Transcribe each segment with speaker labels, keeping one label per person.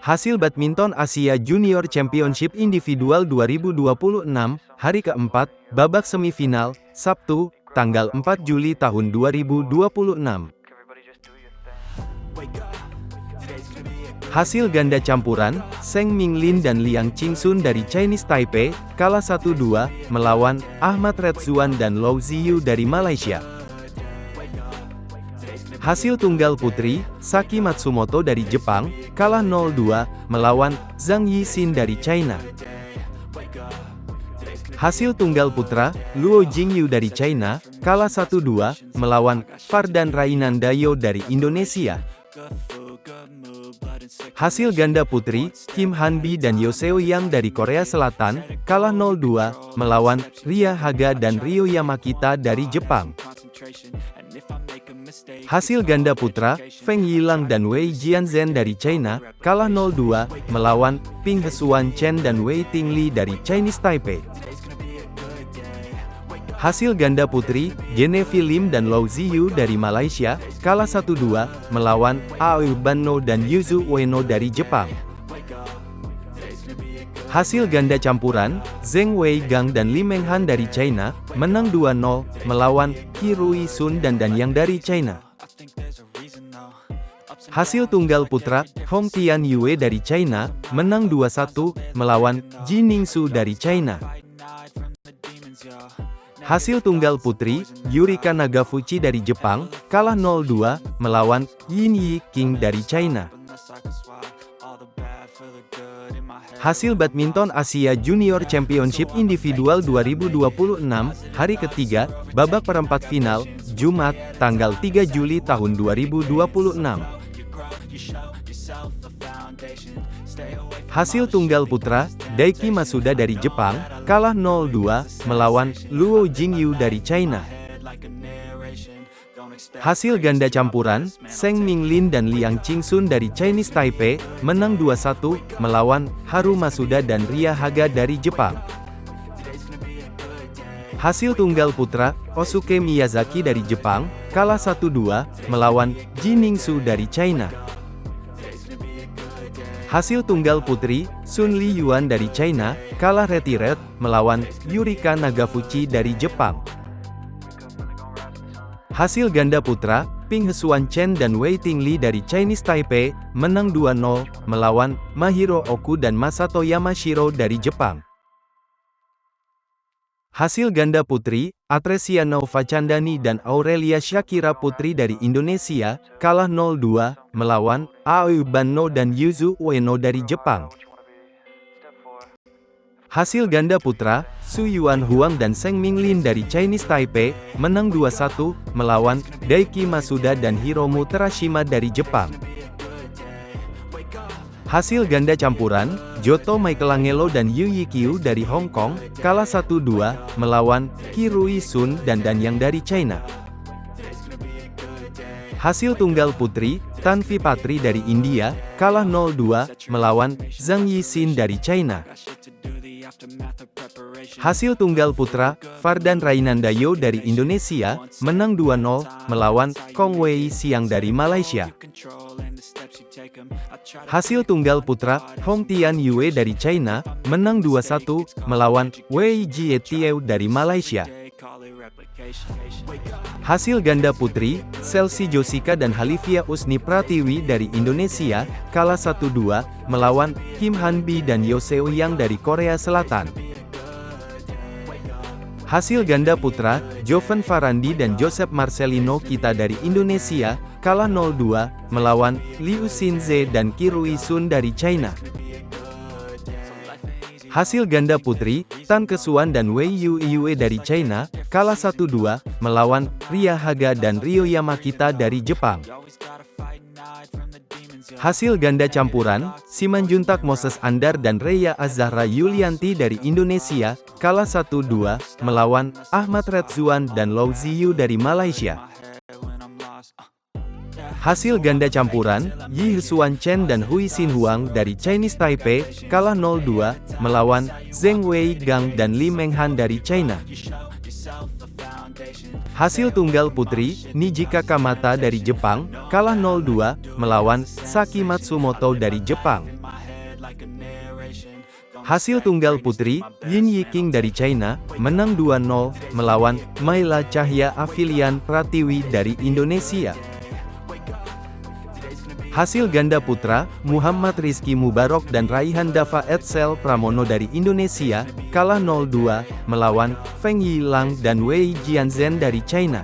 Speaker 1: Hasil Badminton Asia Junior Championship Individual 2026, hari keempat, babak semifinal, Sabtu, tanggal 4 Juli tahun 2026. Hasil ganda campuran, Zheng Minglin dan Liang Qingsun dari Chinese Taipei, kalah 1-2, melawan Ahmad Redzuan dan Lou Ziyu dari Malaysia. Hasil tunggal putri, Saki Matsumoto dari Jepang, kalah 0-2, melawan Zhang Yixin dari China. Hasil tunggal putra, Luo Jingyu dari China, kalah 1-2, melawan Fardan Rainandayo dari Indonesia. Hasil ganda putri, Kim Hanbi dan Yoseo Yang dari Korea Selatan, kalah 0-2, melawan Ria Haga dan Ryo Yamakita dari Jepang. Hasil ganda putra, Feng Yilang dan Wei Jianzhen dari China, kalah 0-2, melawan Ping Hesuan Chen dan Wei Tingli dari Chinese Taipei. Hasil ganda putri, Genevieve Lim dan Lou Ziyu dari Malaysia, kalah 1-2, melawan Aoi Banno dan Yuzu Ueno dari Jepang. Hasil ganda campuran, Zheng Weigang dan Li Menghan dari China, menang 2-0, melawan Qirui Sun dan Danyang dari China. Hasil tunggal putra, Hong Tian Yue dari China, menang 2-1, melawan Ji Ningsu dari China. Hasil tunggal putri, Yurika Nagafuchi dari Jepang, kalah 0-2, melawan Yin Yi King dari China. Hasil Badminton Asia Junior Championship Individual 2026, hari ketiga, babak perempat final, Jumat, tanggal 3 Juli tahun 2026. Hasil tunggal putra, Daiki Masuda dari Jepang, kalah 0-2, melawan Luo Jingyu dari China. Hasil ganda campuran, Zheng Minglin dan Liang Qingsun dari Chinese Taipei, menang 2-1, melawan Haru Masuda dan Ria Haga dari Jepang. Hasil tunggal putra, Osuke Miyazaki dari Jepang, kalah 1-2, melawan Ji Ningsu dari China. Hasil tunggal putri, Sun Li Yuan dari China, kalah retiret, melawan Yurika Nagafuchi dari Jepang. Hasil ganda putra, Ping Hesuan Chen dan Wei Tingli dari Chinese Taipei, menang 2-0, melawan Mahiro Oku dan Masato Yamashiro dari Jepang. Hasil ganda putri, Atresia Novacandani dan Aurelia Shakira Putri dari Indonesia, kalah 0-2, melawan Aoi Banno dan Yuzu Ueno dari Jepang. Hasil ganda putra, Su Yuan Huang dan Zheng Minglin dari Chinese Taipei, menang 2-1, melawan Daiki Masuda dan Hiromu Terashima dari Jepang. Hasil ganda campuran, Joto Michelangelo dan Yu Yikyu dari Hong Kong, kalah 1-2, melawan Qirui Sun dan Danyang dari China. Hasil tunggal putri, Tanvi Patri dari India, kalah 0-2, melawan Zhang Yixin dari China. Hasil tunggal putra, Fardan Rainandayo dari Indonesia, menang 2-0, melawan Kong Wei Xiang dari Malaysia. Hasil tunggal putra, Hong Tian Yue dari China, menang 2-1, melawan Wei Jietieu dari Malaysia. Hasil ganda putri, Chelsea Josika dan Halivia Usni Pratiwi dari Indonesia, kalah 1-2, melawan Kim Hanbi dan Yoseo Yang dari Korea Selatan. Hasil ganda putra, Jovan Farandi dan Joseph Marcelino Kita dari Indonesia, kalah 0-2, melawan Liu Xinze dan Qirui Sun dari China. Hasil ganda putri, Tan Kesuan dan Wei Yue dari China, kalah 1-2, melawan Ria Haga dan Ryo Yamakita dari Jepang. Hasil ganda campuran, Simanjuntak Moses Andar dan Reya Azahra Yulianti dari Indonesia, kalah 1-2, melawan Ahmad Redzuan dan Lou Ziyu dari Malaysia. Hasil ganda campuran, Yi Hesuan Chen dan Hui Xin Huang dari Chinese Taipei, kalah 0-2, melawan Zheng Weigang dan Li Menghan dari China. Hasil tunggal putri, Nijika Kamata dari Jepang, kalah 0-2, melawan Saki Matsumoto dari Jepang. Hasil tunggal putri, Yin Yiqing dari China, menang 2-0, melawan Maila Cahya Afilian Pratiwi dari Indonesia. Hasil ganda putra, Muhammad Rizky Mubarok dan Raihan Dava Etsel Pramono dari Indonesia, kalah 0-2, melawan Feng Yilang dan Wei Jianzhen dari China.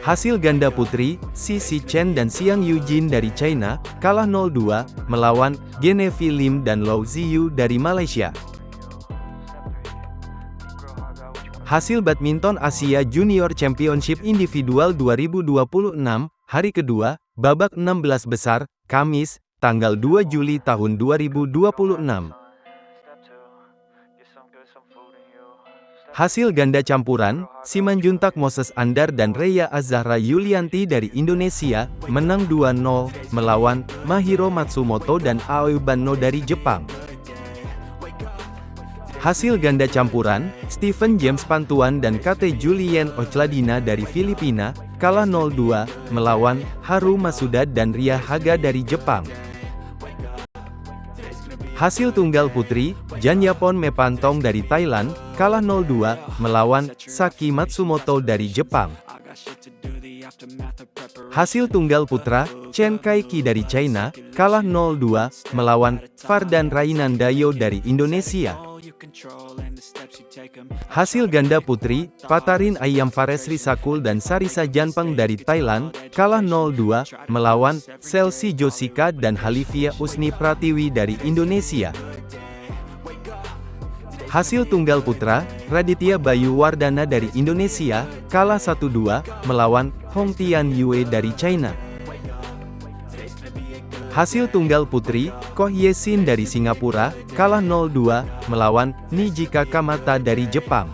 Speaker 1: Hasil ganda putri, Sisi Chen dan Xiang Yujin dari China, kalah 0-2, melawan Genevieve Lim dan Lau Ziyu dari Malaysia. Hasil badminton Asia Junior Championship Individual 2026, hari kedua, babak 16 besar, Kamis, tanggal 2 Juli tahun 2026. Hasil ganda campuran, Simanjuntak Moses Andar dan Reya Azahra Yulianti dari Indonesia, menang 2-0, melawan Mahiro Matsumoto dan Aoi Banno dari Jepang. Hasil ganda campuran, Stephen James Pantuan dan Kate Julien Ochladina dari Filipina, kalah 0-2, melawan Haru Masuda dan Ria Haga dari Jepang. Hasil tunggal putri, Janyapon Mepantong dari Thailand, kalah 0-2, melawan Saki Matsumoto dari Jepang. Hasil tunggal putra, Chen Kaiki dari China, kalah 0-2, melawan Fardan Rainandayo dari Indonesia. Hasil ganda putri, Patarin Ayam Faresri Sakul dan Sarisa Janpeng dari Thailand, kalah 0-2, melawan Chelsea Josika dan Halivia Usni Pratiwi dari Indonesia. Hasil tunggal putra, Raditya Bayu Wardana dari Indonesia, kalah 1-2, melawan Hong Tian Yue dari China. Hasil tunggal putri, Koh Yesin dari Singapura, kalah 0-2, melawan Nijika Kamata dari Jepang.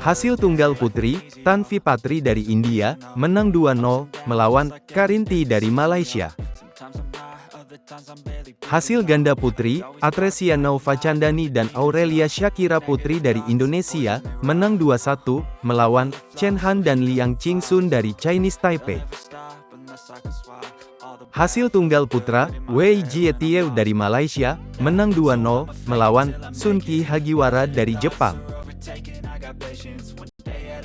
Speaker 1: Hasil tunggal putri, Tanvi Patri dari India, menang 2-0, melawan Karinti dari Malaysia. Hasil ganda putri, Atresia Nova Chandani dan Aurelia Shakira Putri dari Indonesia, menang 2-1, melawan Chen Han dan Liang Qingsun dari Chinese Taipei. Hasil tunggal putra, Wei Jietiew dari Malaysia, menang 2-0, melawan Sun Ki Hagiwara dari Jepang.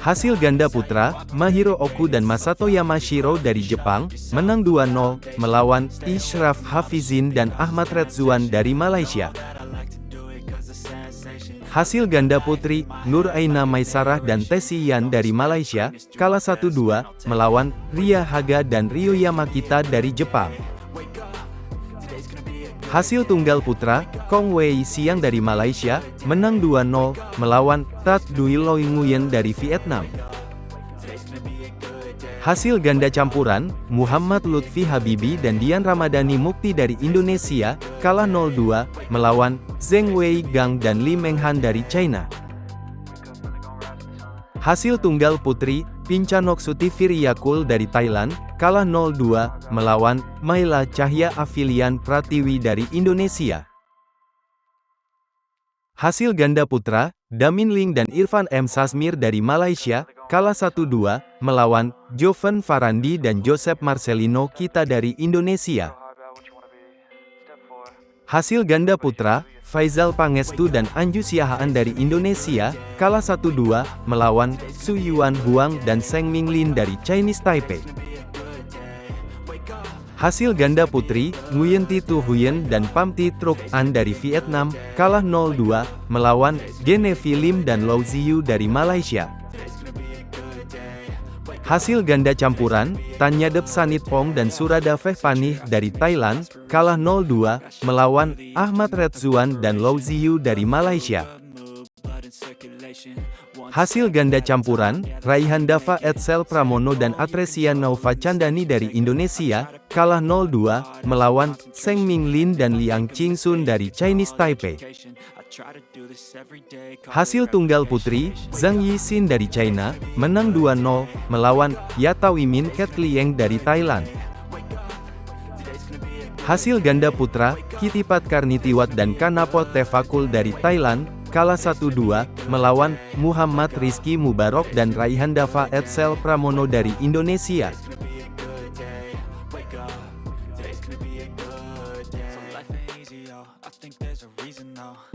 Speaker 1: Hasil ganda putra, Mahiro Oku dan Masato Yamashiro dari Jepang, menang 2-0, melawan Ishraf Hafizin dan Ahmad Redzuan dari Malaysia. Hasil ganda putri, Nur Aina Maisarah dan Tessie Yan dari Malaysia, kalah 1-2, melawan Ria Haga dan Ryo Yamakita dari Jepang. Hasil tunggal putra, Kong Wei Siang dari Malaysia, menang 2-0, melawan Tat Dui Loi Nguyen dari Vietnam. Hasil ganda campuran, Muhammad Lutfi Habibi dan Dian Ramadhani Mukti dari Indonesia, kalah 0-2, melawan Zheng Wei Gang dan Li Menghan dari China. Hasil tunggal putri, Pinchanoksuti Viriakul dari Thailand, kalah 0-2, melawan Maila Cahya Afilian Pratiwi dari Indonesia. Hasil ganda putra, Damin Ling dan Irfan M. Sasmir dari Malaysia, kalah 1-2, melawan Jovan Farandi dan Joseph Marcelino Kita dari Indonesia. Hasil ganda putra, Faizal Pangestu dan Anju Siahaan dari Indonesia, kalah 1-2, melawan Su Yuan Huang dan Seng Minglin dari Chinese Taipei. Hasil ganda putri, Nguyen Thi Tu Huyen dan Pham Thi Truc An dari Vietnam, kalah 0-2, melawan Genevieve Lim dan Lau Ziyu dari Malaysia. Hasil ganda campuran, Tanyadep Sanitpong dan Suradaveh Panih dari Thailand, kalah 0-2, melawan Ahmad Redzuan dan Lau Ziyu dari Malaysia. Hasil ganda campuran, Raihan Dava Etsel Pramono dan Atresia Nova Chandani dari Indonesia, kalah 0-2, melawan Seng Minglin dan Liang Qingsun dari Chinese Taipei. Hasil tunggal putri, Zhang Yixin dari China, menang 2-0, melawan Yatawimin Ketlieng dari Thailand. Hasil ganda putra, Kitipat Karnitiwat dan Kanapot Tevakul dari Thailand, kalah 1-2, melawan Muhammad Rizky Mubarok dan Raihan Dava Etsel Pramono dari Indonesia.
Speaker 2: I think there's a reason though.